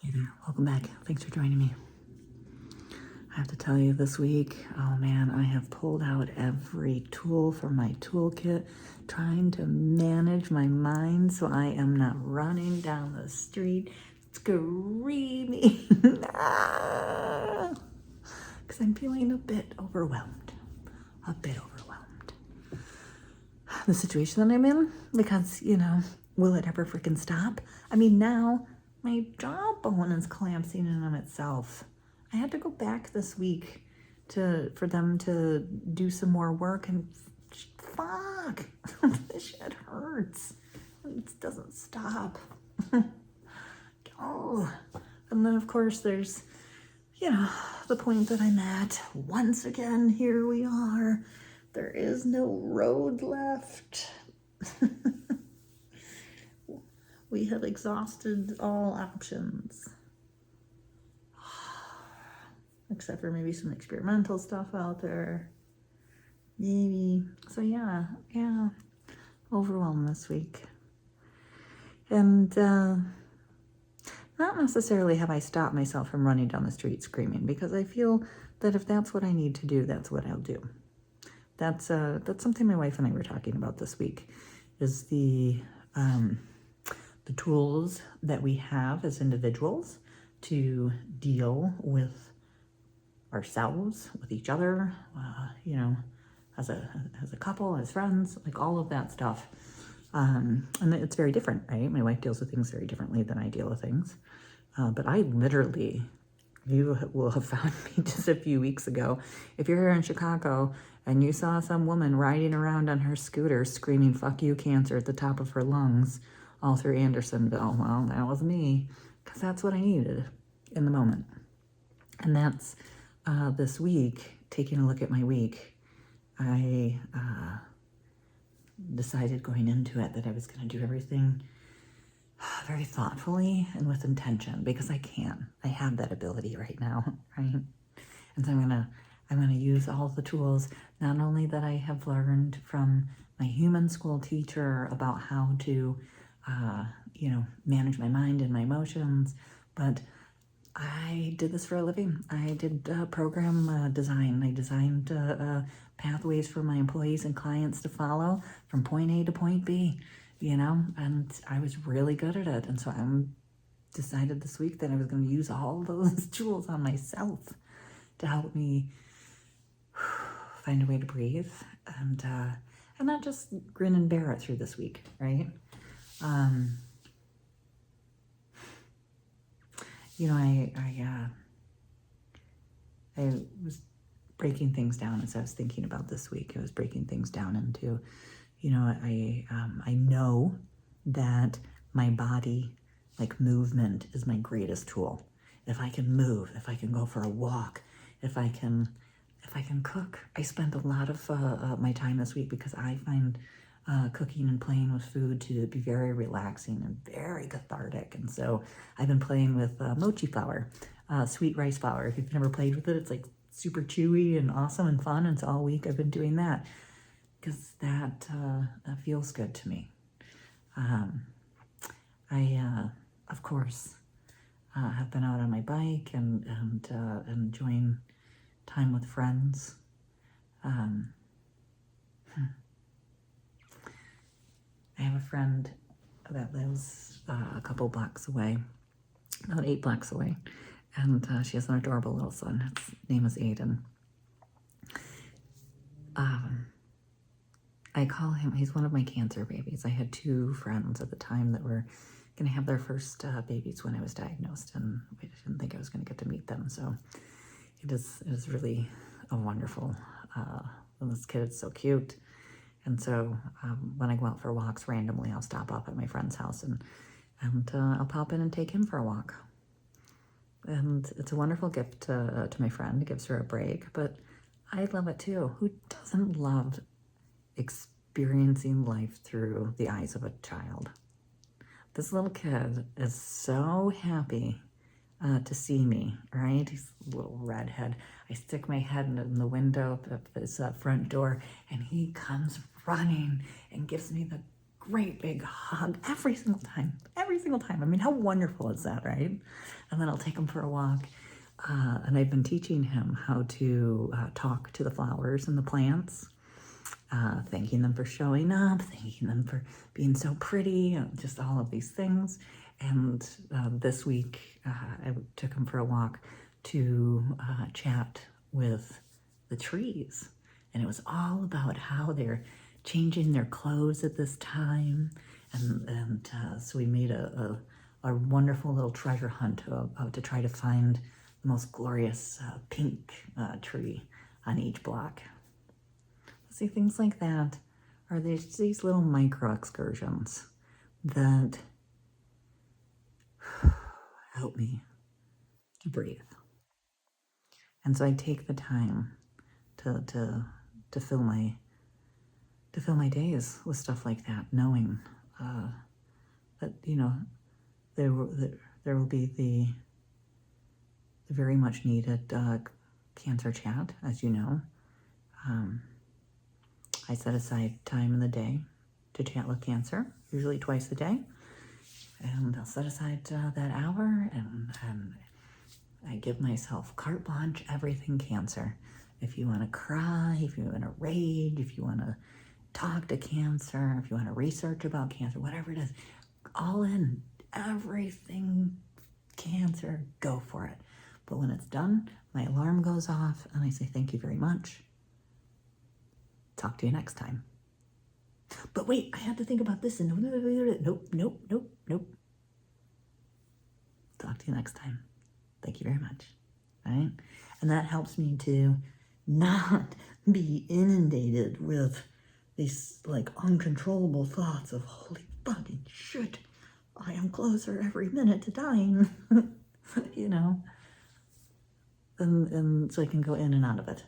Hey there, welcome back. Thanks for joining me. I have to tell you this week, oh man, I have pulled out every tool from my toolkit trying to manage my mind so I am not running down the street screaming because I'm feeling a bit overwhelmed. A bit overwhelmed. The situation that I'm in, because, will it ever freaking stop? I mean, now my jawbone is collapsing in on itself. I had to go back this week for them to do some more work, and fuck, this shit hurts. It doesn't stop. Oh, and then of course there's, the point that I'm at. Once again, here we are. There is no road left. We have exhausted all options. Except for maybe some experimental stuff out there. Maybe. So yeah. Overwhelmed this week. And not necessarily have I stopped myself from running down the street screaming, because I feel that if that's what I need to do, that's what I'll do. That's something my wife and I were talking about this week, is the tools that we have as individuals to deal with ourselves, with each other, as a couple, as friends, like all of that stuff. And it's very different, right? My wife deals with things very differently than I deal with things. But I literally, you will have found me just a few weeks ago. If you're here in Chicago and you saw some woman riding around on her scooter screaming, "Fuck you, cancer," at the top of her lungs all through Andersonville, well, that was me, because that's what I needed in the moment. And that's this week, taking a look at my week, I decided going into it that I was going to do everything very thoughtfully and with intention, because I have that ability right now, right? And so I'm gonna use all the tools, not only that I have learned from my human school teacher about how to manage my mind and my emotions, but I did this for a living. I did program design. I designed pathways for my employees and clients to follow from point A to point B, and I was really good at it. And so I decided this week that I was going to use all those tools on myself to help me find a way to breathe and not just grin and bear it through this week, right? I was breaking things down as I was thinking about this week. I was breaking things down into, I know that my body, like movement, is my greatest tool. If I can move, if I can go for a walk, if I can cook. I spent a lot of my time this week because I find cooking and playing with food to be very relaxing and very cathartic. And so I've been playing with mochi flour, sweet rice flour. If you've never played with it, it's like super chewy and awesome and fun. And so all week I've been doing that because that feels good to me. Of course, have been out on my bike and enjoying time with friends. I have a friend that lives a couple blocks away, about 8 blocks away, and she has an adorable little son. His name is Aiden. I call him, he's one of my cancer babies. I had 2 friends at the time that were going to have their first babies when I was diagnosed, and I didn't think I was going to get to meet them. So it is really a wonderful, this kid is so cute. And so when I go out for walks randomly, I'll stop off at my friend's house and I'll pop in and take him for a walk. And it's a wonderful gift to my friend. It gives her a break, but I love it too. Who doesn't love experiencing life through the eyes of a child? This little kid is so happy to see me, right? He's a little redhead. I stick my head in the window of his front door, and he comes running and gives me the great big hug every single time. Every single time. I mean, how wonderful is that, right? And then I'll take him for a walk. And I've been teaching him how to talk to the flowers and the plants, thanking them for showing up, thanking them for being so pretty, just all of these things. And this week, I took him for a walk to chat with the trees. And it was all about how they're changing their clothes at this time. And so we made a wonderful little treasure hunt to try to find the most glorious pink tree on each block. See, things like that are these little micro excursions that help me to breathe. And so I take the time to fill my days with stuff like that, knowing that there will be the very much needed cancer chat, as you know. I set aside time in the day to chat with cancer, usually twice a day, and I'll set aside that hour, and I give myself carte blanche, everything cancer. If you want to cry, if you want to rage, if you want to talk to cancer, if you want to research about cancer, whatever it is, all in, everything cancer, go for it. But when it's done, my alarm goes off and I say, thank you very much. Talk to you next time. But wait, I have to think about this and nope. Talk to you next time. Thank you very much. All right? And that helps me to not be inundated with these like uncontrollable thoughts of holy fucking shit, I am closer every minute to dying. And so I can go in and out of it.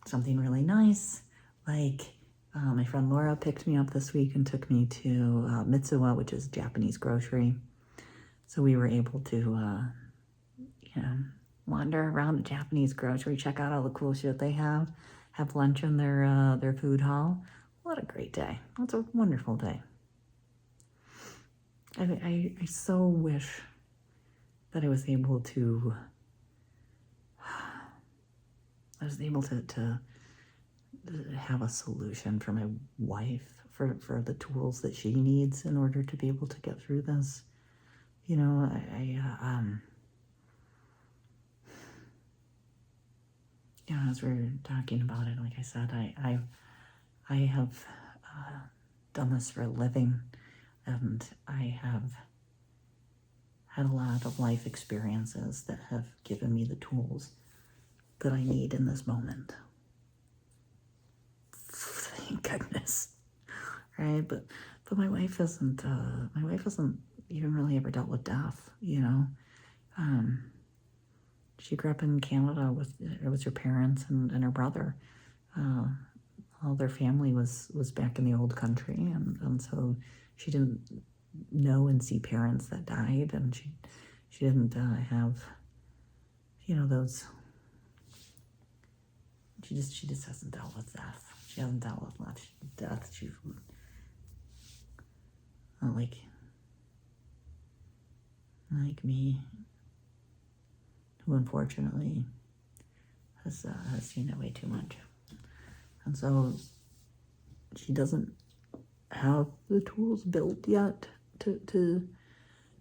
Something really nice, like my friend Laura picked me up this week and took me to Mitsuwa, which is Japanese grocery. So we were able to, wander around the Japanese grocery, check out all the cool shit they have lunch in their food hall. What a great day. That's a wonderful day. I so wish that I was able to have a solution for my wife, for the tools that she needs in order to be able to get through this. As we're talking about it, like I said, I have done this for a living, and I have had a lot of life experiences that have given me the tools that I need in this moment. Thank goodness, right? But my wife isn't even really ever dealt with death, She grew up in Canada with her parents and her brother. All their family was back in the old country, and so she didn't know and see parents that died, and she didn't have those. She just hasn't dealt with death. She hasn't dealt with much death. She's like me, who unfortunately has seen it way too much. And so she doesn't have the tools built yet to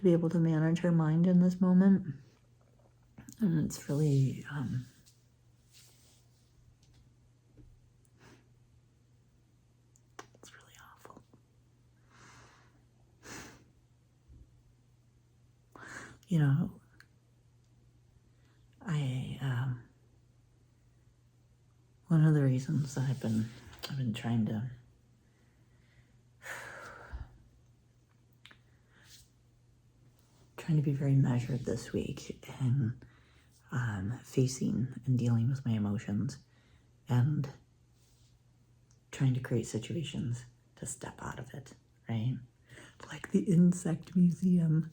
be able to manage her mind in this moment. And it's really awful. One of the reasons that I've been trying to be very measured this week in facing and dealing with my emotions, and trying to create situations to step out of it, right? Like the insect museum.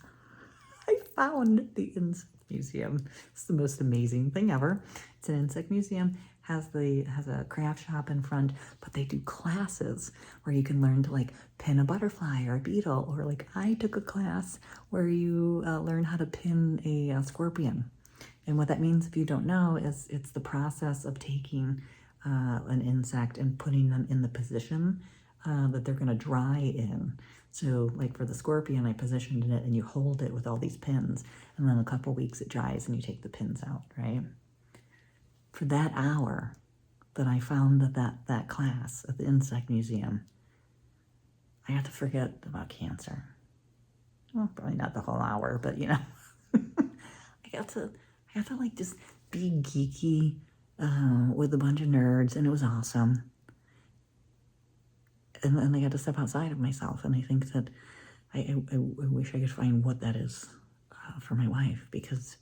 I found the insect museum. It's the most amazing thing ever. It's an insect museum, has a craft shop in front, but they do classes where you can learn to like pin a butterfly or a beetle, or like I took a class where you learn how to pin a scorpion. And what that means, if you don't know, is it's the process of taking an insect and putting them in the position that they're going to dry in. So like for the scorpion, I positioned it and you hold it with all these pins, and then a couple weeks it dries and you take the pins out, right? For that hour that I found that class at the Insect Museum, I got to forget about cancer. Well, probably not the whole hour, but you know, I got to like just be geeky with a bunch of nerds, and it was awesome. And then I got to step outside of myself, and I think that I wish I could find what that is for my wife, because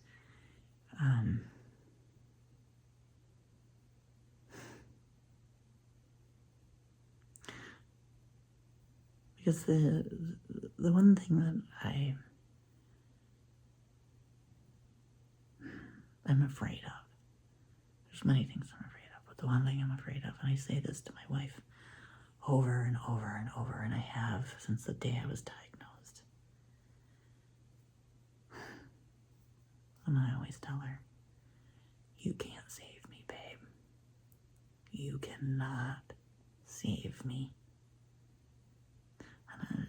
the one thing that I'm afraid of, there's many things I'm afraid of, but the one thing I'm afraid of, and I say this to my wife over and over and over, and I have since the day I was diagnosed. And I always tell her, you can't save me, babe. You cannot save me.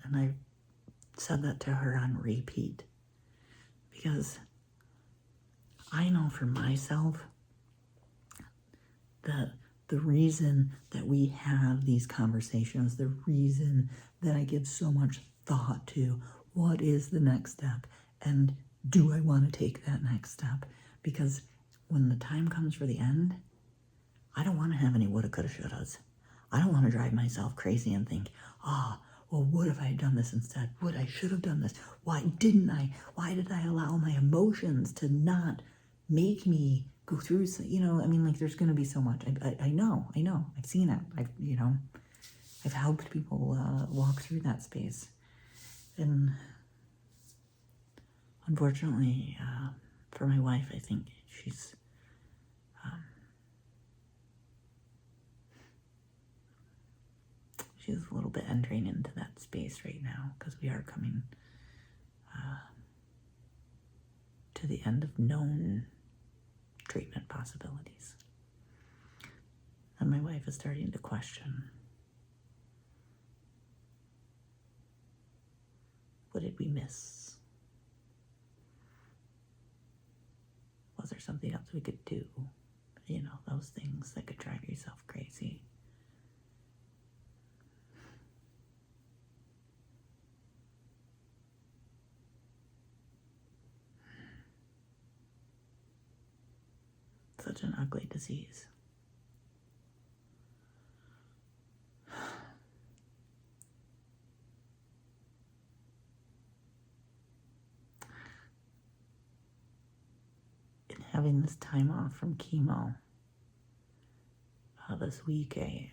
And I said that to her on repeat, because I know for myself that the reason that we have these conversations, the reason that I give so much thought to what is the next step, and do I want to take that next step? Because when the time comes for the end, I don't want to have any woulda, coulda, shouldas. I don't want to drive myself crazy and think, well, what if I had done this instead? What, I should have done this. Why didn't I? Why did I allow my emotions to not make me go through, you know, I mean, like, there's going to be so much. I know, I've seen it. I've helped people walk through that space. And unfortunately, for my wife, I think she's a little bit entering into that space right now, because we are coming to the end of known treatment possibilities. And my wife is starting to question, what did we miss? Was there something else we could do? You know, those things that could drive yourself crazy. Such an ugly disease. And having this time off from chemo this week, I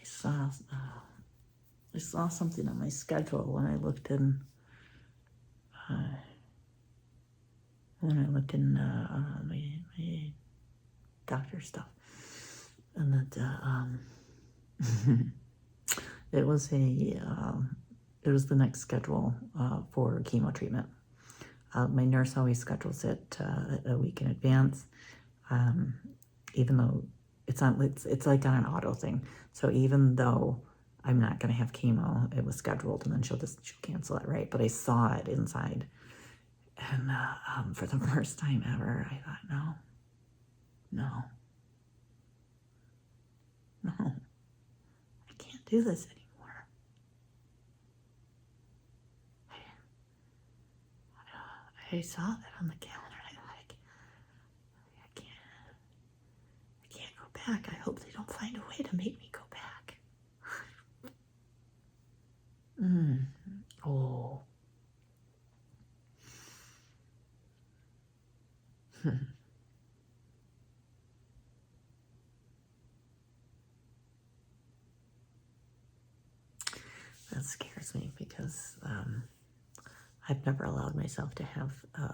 saw something on my schedule when I looked in my doctor stuff, and that it was the next schedule for chemo treatment. My nurse always schedules it a week in advance, even though it's like on an auto thing. So even though I'm not going to have chemo, it was scheduled, and then she'll cancel it, right? But I saw it inside, and for the first time ever, I thought, no, I can't do this anymore. I saw that on the calendar, and I thought, I can't go back. I hope they don't find a way to make me go back. Oh. That scares me, because I've never allowed myself to have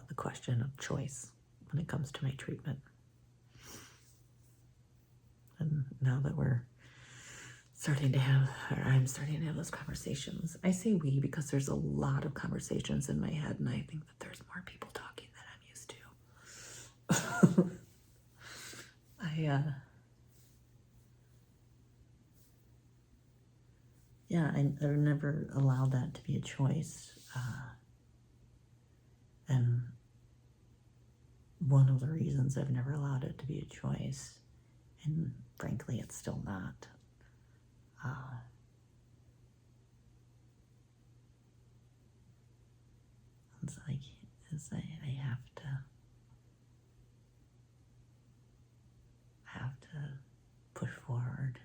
the question of choice. when it comes to my treatment. And now that I'm starting to have those conversations. I say we because there's a lot of conversations in my head, and I think that there's more people talking than I'm used to. I've never allowed that to be a choice. And one of the reasons I've never allowed it to be a choice, and frankly, it's still not, it's like, I have to push forward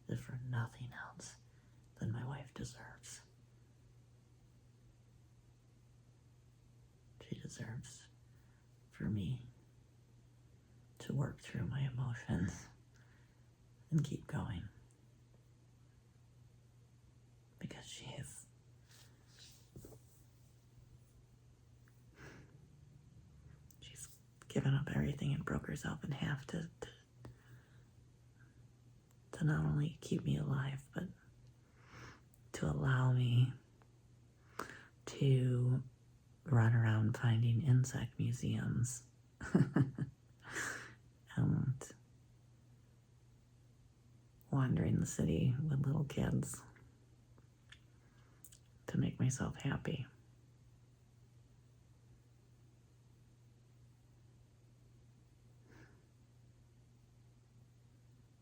if for nothing else than my wife deserves. She deserves for me to work through my emotions and keep going. Because she's given up everything and broke herself in half to not only keep me alive, but to allow me to run around finding insect museums and wandering the city with little kids to make myself happy.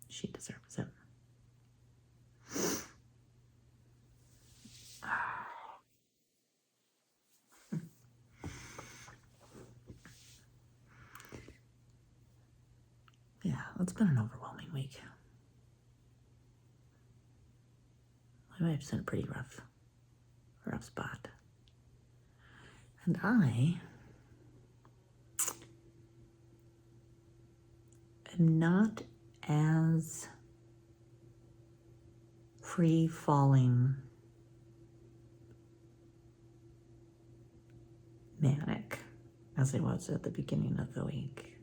She deserves it. Yeah, it's been an overwhelming week. My wife's in a pretty rough spot. And I am not as free-falling manic as I was at the beginning of the week.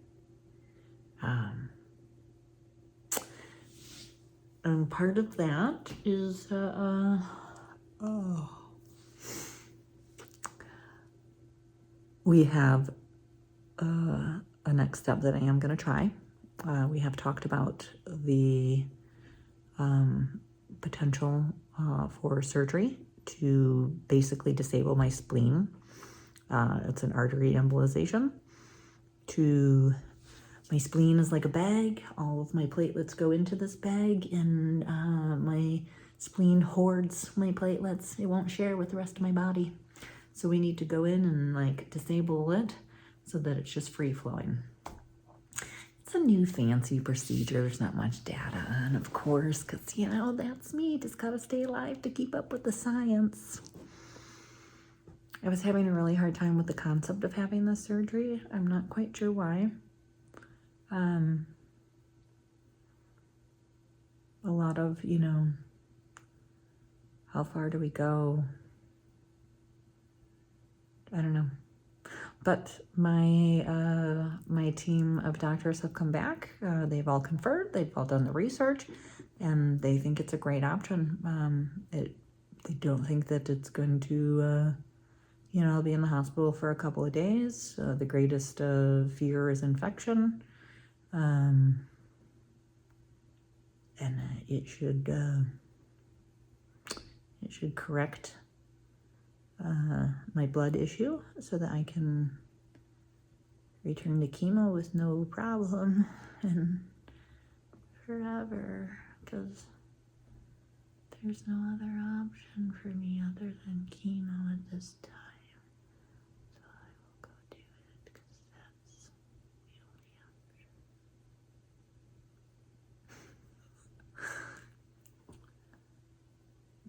And part of that is we have a next step that I am going to try. We have talked about the potential for surgery to basically disable my spleen. It's an artery embolization. My spleen is like a bag. All of my platelets go into this bag, and my spleen hoards my platelets. It won't share with the rest of my body. So we need to go in and disable it so that it's just free flowing. It's a new fancy procedure. There's not much data on, of course, because, that's me. Just got to stay alive to keep up with the science. I was having a really hard time with the concept of having this surgery. I'm not quite sure why. A lot of, how far do we go? I don't know. But my team of doctors have come back. They've all conferred. They've all done the research, and they think it's a great option. They don't think that it's going to, be in the hospital for a couple of days. The greatest fear is infection. And it should correct my blood issue so that I can return to chemo with no problem and forever, because there's no other option for me other than chemo at this time. So I will go do it because that's the only option.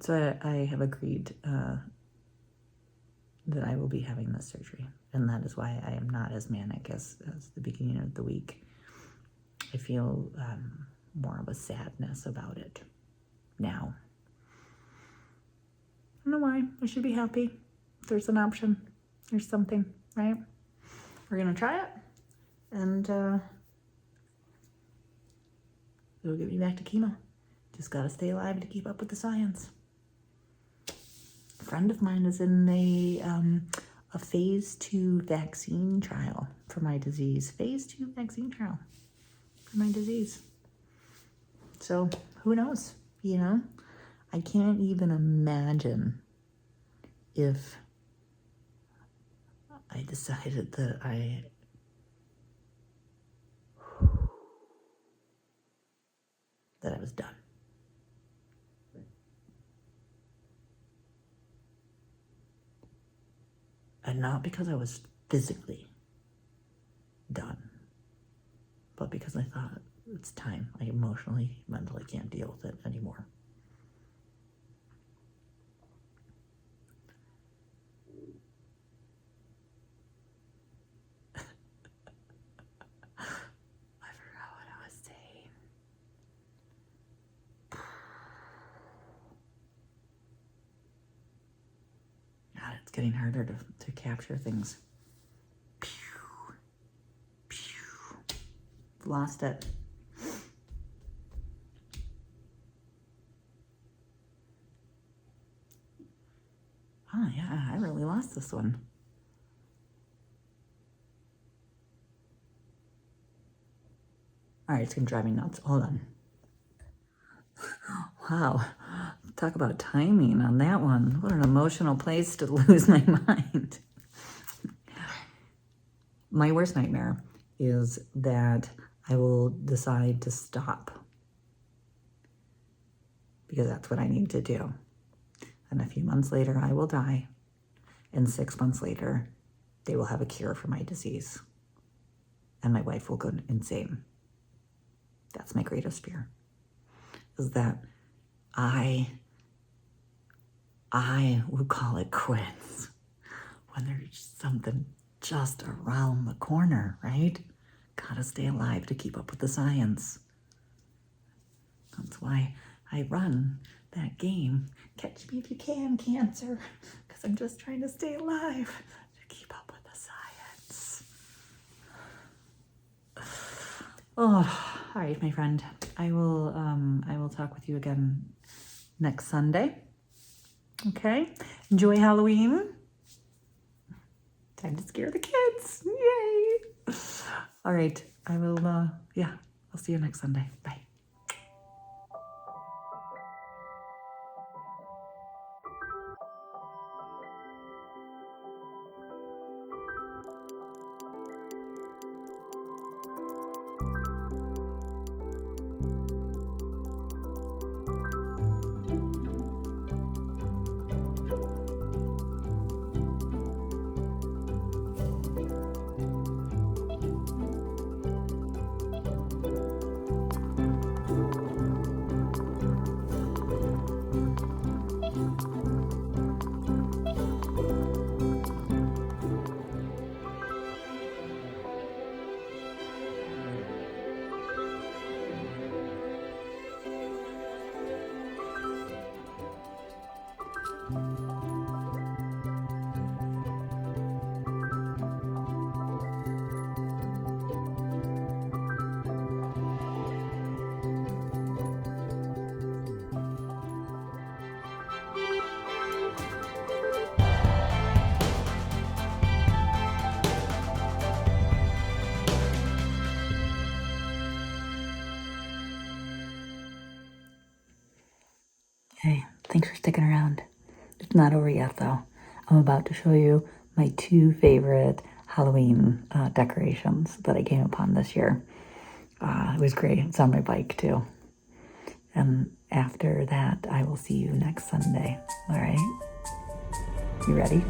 So I have agreed that I will be having this surgery, and that is why I am not as manic as the beginning of the week. I feel more of a sadness about it now. I don't know why. I should be happy. There's an option. There's something, right? We're gonna try it. and it'll get me back to chemo. Just gotta stay alive to keep up with the science. A friend of mine is in a phase 2 vaccine trial for my disease. Phase 2 vaccine trial for my disease. So who knows, you know? I can't even imagine if I decided that I was done. And not because I was physically done, but because I thought it's time. I emotionally, mentally can't deal with it anymore. I forgot what I was saying. God, it's getting harder to capture things. Pew, pew. Lost it. Oh yeah, I really lost this one. All right, it's gonna drive me nuts. Hold on. Wow, talk about timing on that one. What an emotional place to lose my mind. My worst nightmare is that I will decide to stop because that's what I need to do. And a few months later, I will die. And 6 months later, they will have a cure for my disease. And my wife will go insane. That's my greatest fear, is that I would call it quits when there's something just around the corner, right? Gotta stay alive to keep up with the science. That's why I run that game, Catch Me If You Can, Cancer, because I'm just trying to stay alive to keep up with the science. Oh, all right, my friend. I will talk with you again next Sunday. Okay? Enjoy Halloween. Time to scare the kids. Yay! All right. I will, I'll see you next Sunday. Bye. Hey, thanks for sticking around. It's not over yet, though. I'm about to show you my 2 favorite Halloween decorations that I came upon this year. It was great. It's on my bike, too. And after that, I will see you next Sunday. All right? You ready?